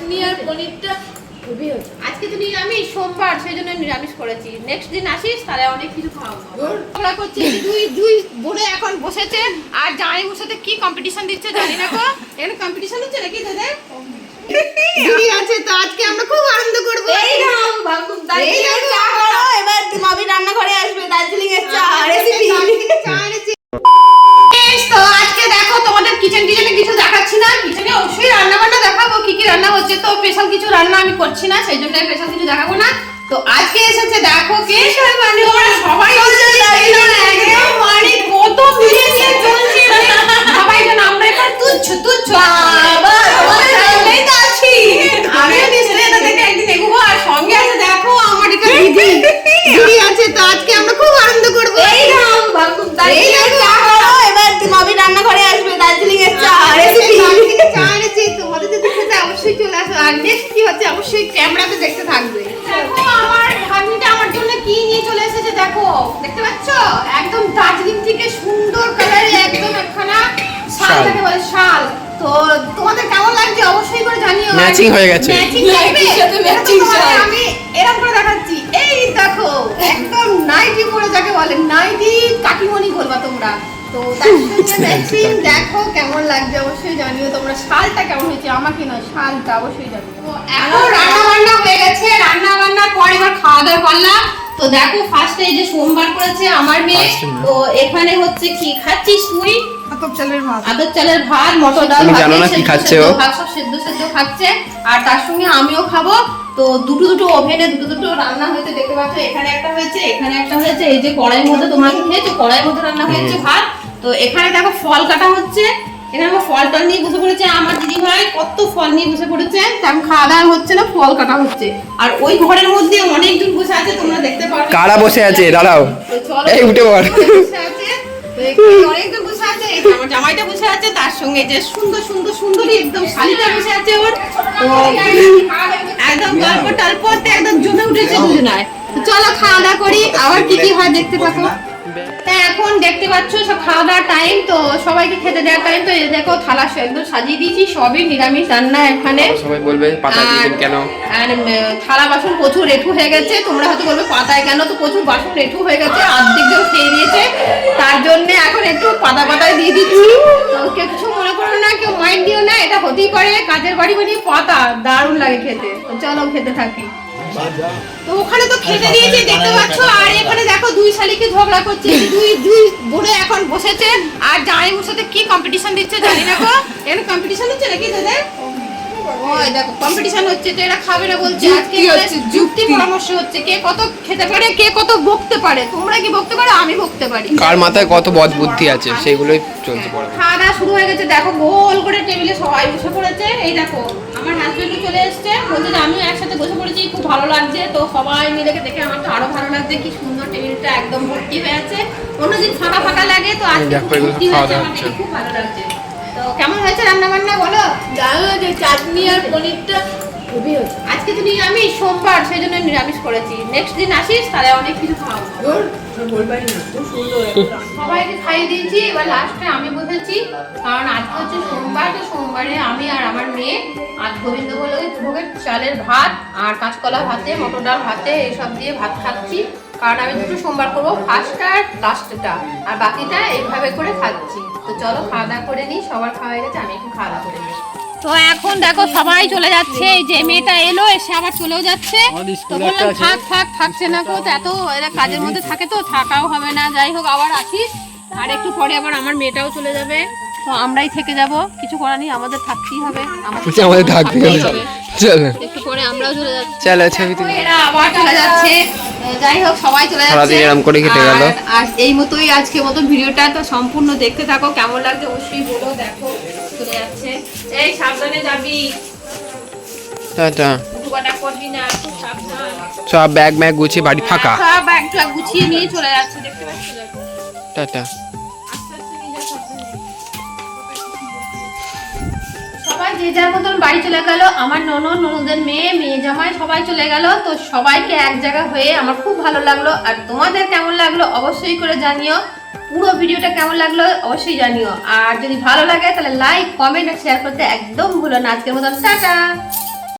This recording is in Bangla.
চাটনি আর পনিরটা খুবই হয়েছে। আজকে তো নিরামিষ, সোমবার, সেই জন্য নিরামিষ করেছি। নেক্সট দিন আসিস, তাহলে অনেক কিছু খাওয়াবো। ওরা করছে দুই বোনে এখন বসেছে আর জামাইবুর সাথে কি কম্পিটিশন দিচ্ছে জানি না গো। এখানে কম্পিটিশন হচ্ছে নাকি দাদা? দিদি আছে তো আজকে আমরা খুব আনন্দ করব। এই নাও বাবু, দার্জিলিং চা করো। এবার মামি রান্নাঘরে আসবে, দার্জিলিং এর চা রেসিপি। চা এনেছি। তো আজকে দেখো তোমাদের কিচেনে কিছু দেখাচ্ছি না। কিচেনে অবশ্যই রান্না বান্না দেখাবো, কি কি রান্না হচ্ছে। তো স্পেশাল কিছু রান্না আমি করছি না, সেই জন্য স্পেশাল কিছু দেখাবো না। তো আজকে এসেছে দেখো কে মানে সবাই একদম মানে কত মিলে নিয়ে চলছে সবাই যেন আমরা এবার তুচ্ছ আমিও নিশ্চয়ই এটা দেখে একদিন এগোবো। আর সঙ্গে আছে দেখো আমার একটা দিদি আছে তো আজকে আমরা খুব আনন্দ করবো। এই নাও বাবু, দার্জিলিং চা করো। এবার মামি রান্নাঘরে আসবে, দার্জিলিং এর চা রেসিপি। চা এনেছি, তোমাদের যদি খেতে অবশ্যই চলে আসো। আর নেক্সট কি হচ্ছে অবশ্যই ক্যামেরাতে দেখতে থাকবে। দেখো আমার ভাগ্নিটা আমার জন্য কি নিয়ে চলে এসেছে, দেখো দেখতে পাচ্ছ? একদম দার্জিলিং থেকে সুন্দর কালারে একদম একখানা শাল, থেকে বলে শাল। তো তোমাদের কেমন লাগছে অবশ্যই করে জানিও। ম্যাচিং হয়ে গেছে, ম্যাচিং লাগবে, আমি এরকম করে দেখাচ্ছি। এই দেখো একদম নাইটি পরে যাকে বলে, নাইটি কাকিমণি বলবা তোমরা। তো তার সঙ্গে ম্যাচিং দেখো কেমন লাগছে অবশ্যই জানিও তোমরা। শালটা কেমন হয়েছে আমাকে নয়, শালটা অবশ্যই জানিও। তো এখন রান্না বান্না হয়ে গেছে, রান্না বান্নার পর এবার খাওয়া দাওয়া করলাম। তো দেখো ফার্স্টে এই যে সোমবার করেছে আমার মেয়ে। তো এখানে হচ্ছে কি খাচ্ছিস তুই? আতপ চালের ভাত, মটর ডাল, তুমি জানো না কি খাচ্ছে ও? ভাত সব সেদ্ধ খাচ্ছে। আর তার সঙ্গে আমিও খাবো। তো দুটো ওভেনে দুটো রান্না হয়েছে, দেখতে পাচ্ছ। এখানে একটা হয়েছে, এখানে একটা হয়েছে। এই যে কড়াইয়ের মধ্যে তোমরা খেয়েছো, কড়াইয়ের মধ্যে রান্না হয়েছে ভাত। তো এখানে দেখো ফল কাটা হচ্ছে। এখানে আমার ফলটা নিয়ে বসে পড়েছে আমার দিদি ভাই, কত ফল নিয়ে বসে পড়েছে। তেমন খাওয়া দাওয়া হচ্ছে না, ফল কাটা হচ্ছে। আর ওই ঘরের মধ্যে অনেকজন বসে আছে, তোমরা দেখতে পারো কারা বসে আছে। দাঁড়াও, এই উঠে পড়। অনেকজন বসে আছে, আমার জামাইটা বসে আছে, তার সঙ্গে যে সুন্দরী একদম শালিটা বসে আছে ওর। তো একদম গল্প টল্পতে একদম জমে উঠেছে দুজনায়। চলো খাওয়া দাওয়া করি, আবার কি কি হয় দেখতে পাবো। এখন দেখতে পাচ্ছ সব খাওয়া দাওয়ার টাইম, তো সবাইকে খেতে দেওয়ার টাইম। তো এই দেখো থালা একদম সাজিয়ে দিয়েছি, সবই নিরামিষ রান্না এখানে। সবাই বলবে পাতা দিয়েছেন কেন? আর থালা বাসন প্রচুর রেঠু হয়ে গেছে। তোমরা হয়তো বলবে পাতায় কেন, তো প্রচুর বাসন রেঠু হয়ে গেছে, অর্ধেক কেউ খেয়ে দিয়েছে। তার জন্য এখন একটু পাতায় দিয়ে দিচ্ছি। তো কিছু মনে করো না, কেউ মাইন্ড দিও না, এটা হতেই পারে। কাজের বাড়ি পাতা দারুণ লাগে খেতে। তো চলো খেতে থাকি। তো ওখানে তো খেতে দিয়েছি দেখতে পাচ্ছ। আর এখানে দেখো দুই শালিকে ঝগড়া করছে, দুই বোনে এখন বসেছে আর জামাইবুর সাথে কি কম্পিটিশন দিচ্ছে জানি না গো। এখানে কম্পিটিশন হচ্ছে নাকি দাদা? ওই দেখো কম্পিটিশন হচ্ছে। তো এরা খাবে না বলছে, আজকে যুক্তি পরামর্শ হচ্ছে কে কত খেতে পারে, কে কত বকতে পারে। তোমরা কি বকতে পারো? আমি বকতে পারি। কার মাথায় কত বদ বুদ্ধি আছে সেগুলোই চলছে পড়া। খাওয়া দাওয়া শুরু হয়ে গেছে, দেখো গোল করে টেবিলে সবাই বসে পড়েছে। এই দেখো আমার হাজবেন্ডও চলে এসেছে, বলছে যে আমিও একসাথে বসে পড়েছি, খুব ভালো লাগছে। তো সবাই মিলে দেখে আমার তো আরো ভালো লাগছে, কি সুন্দর টেবিলটা একদম ভর্তি হয়ে আছে। অন্যদিন ফাঁকা লাগে, তো আজকে ভর্তি হয়েছে, আমার খুব ভালো লাগছে। তো কেমন হয়েছে রান্না বান্না বলো? জানো যে চাটনি আর পনিরটা খুবই হয়েছে। আজকে তো নিরামিষ, সোমবার, সেই জন্য নিরামিষ করেছি। নেক্সট দিন আসিস, তাহলে অনেক কিছু খাওয়াবো। সবাইকে খাইয়ে দিয়েছি, এবার লাস্টে আমি বসেছি। কারণ আজকে হচ্ছে সোমবার, তো সোমবারে আমি আর আমার মেয়ে আজ গোবিন্দ ভোগের চালের ভাত আর কাঁচকলা ভাতে, মটর ডাল ভাতে এইসব দিয়ে ভাত খাচ্ছি। কারণ আমি দুটো সোমবার করবো, ফার্স্টটা আর লাস্টটা, আর বাকিটা এইভাবে করে খাচ্ছি। তো চলো খাওয়া দাওয়া করে নিই। সবার খাওয়া হয়ে গেছে, আমি একটু খাওয়া দাওয়া করে নিই। তো এখন দেখো সবাই চলে যাচ্ছে। এই যে মেয়েটা এলো, এসে আবার চলেও যাচ্ছে। তো বললাম থাকছে না গো, এত এরা কাজের মধ্যে থাকে, তো থাকাও হবে না। যাই হোক আবার আসিস। আর একটু পরে আবার আমার মেয়েটাও চলে যাবে, তো আমরাই থেকে যাব। কিছু করার নেই, আমাদের থাকতেই হবে। আমাদের থাকতে হবে। চলো একটু পরে আমরাও চলে যাচ্ছি। চলো ছবি তুলি। এরা আবার চলে যাচ্ছে। যাই হোক সবাই চলে যাচ্ছে, এরকম করে কেটে গেল। আর এই মতোই আজকের মতো ভিডিওটা। তো সম্পূর্ণ দেখতে থাকো, কেমন লাগছে অবশ্যই বলো। দেখো চলে যাচ্ছে, এই সাবধানে যাবি, টাটা। উঠোবাটা করবি না, খুব সাবধান। সব ব্যাগ গুছিয়ে বাড়ি ফাঁকা। সব ব্যাগ গুছিয়ে নিয়ে চলে যাচ্ছে, দেখতে পাচ্ছ। টাটা। সবাই যে যার মতন বাড়ি চলে গেল। আমার ননদের মেয়ে জামাই সবাই চলে গেল। তো সবাইকে এক জায়গা হয়ে আমার খুব ভালো লাগলো। আর তোমাদের কেমন লাগলো অবশ্যই করে জানিও। পুরো ভিডিওটা কেমন লাগলো অবশ্যই জানিও। আর যদি ভালো লাগে তাহলে লাইক, কমেন্ট আর শেয়ার করতে একদম ভুলো না। আজকের মতন টাটা।